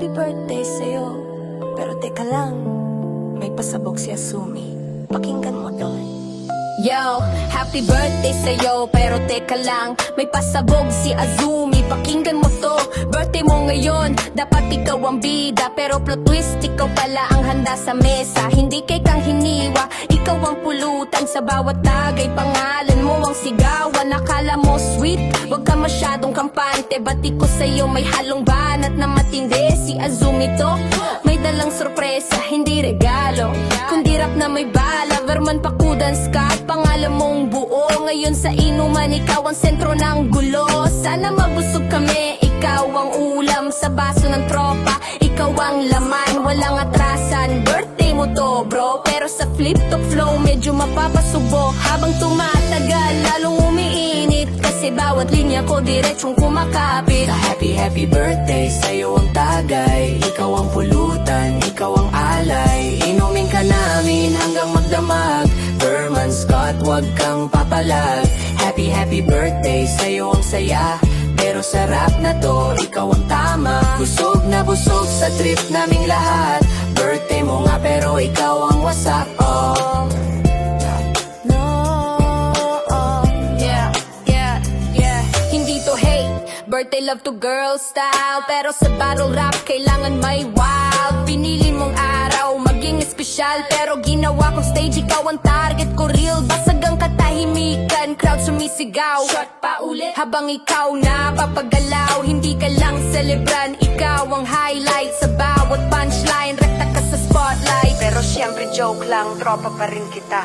Happy birthday sa'yo. Pero teka lang, may pasabog si Azumi. Pakinggan mo to. Yo, happy birthday sa'yo, pero teka lang, may pasabog si Azumi, pakinggan mo to. Birthday mo ngayon, dapat ikaw ang bida, pero plot twist, ikaw pala ang handa sa mesa. Hindi kay kang hiniwa, ikaw ang pulutan, sa bawat tagay pangalan mo ang sigawan. Akala mo sweet, wag ka masyadong kampante, bati ko sa'yo may halong banat na matindi. Si Azumi to, may dalang sorpresa, hindi regalo, kundi rap na may bala. Verman pakudan skat, pangalan mong buo. Ngayon sa inuman, ikaw ang sentro ng gulo. Sana mabusog kami, ikaw ang ulam sa baso ng tropa, ikaw ang laman, walang atrasan. Birthday mo to bro, pero sa flip to flow medyo mapapasubo. Habang tumatagal, lalong umiinit, kasi bawat linya ko diretsong kumakapit. Sa happy birthday, sa'yo ang tagay, ikaw ang pulutan, ikaw ang alay. Inumin ka namin hanggang magdamag, Verman Scott, wag kang papalag. Happy birthday, sa'yo ang saya, pero sa rap na to, ikaw ang tama. Busog na busog sa trip naming lahat. Birthday mo nga pero ikaw ang wasak. Oh, No, yeah. Hindi to hate, birthday love to girl style, pero sa battle rap kailangan may wild. Pinili mong araw maging espesyal, pero ginawa kong stage, ikaw ang target ko real. Basag ang katahimikan, crowd sumisigaw, shot pa ulit habang ikaw na papagalaw. Hindi ka lang celebran, ikaw ang highlight sa bawat punchline. Rekta ka sa spotlight, pero syempre joke lang, tropa pa rin kita.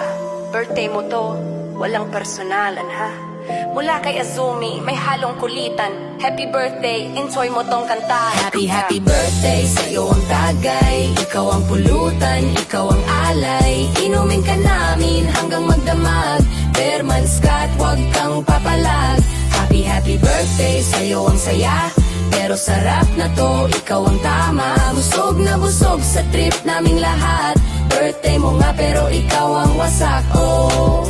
Birthday mo to, walang personalan ha. Mula kay Azumi, may halong kulitan. Happy birthday, enjoy mo tong kanta. happy birthday, sa'yo ang tagay, ikaw ang pulutan, ikaw ang alay. Inumin ka namin hanggang magdamag, Verman Scott, wag kang papalag. Happy birthday, sa'yo ang saya, pero sa rap na to, ikaw ang tama. Busog na busog sa trip naming lahat. Birthday mo nga pero ikaw ang wasak. Oh,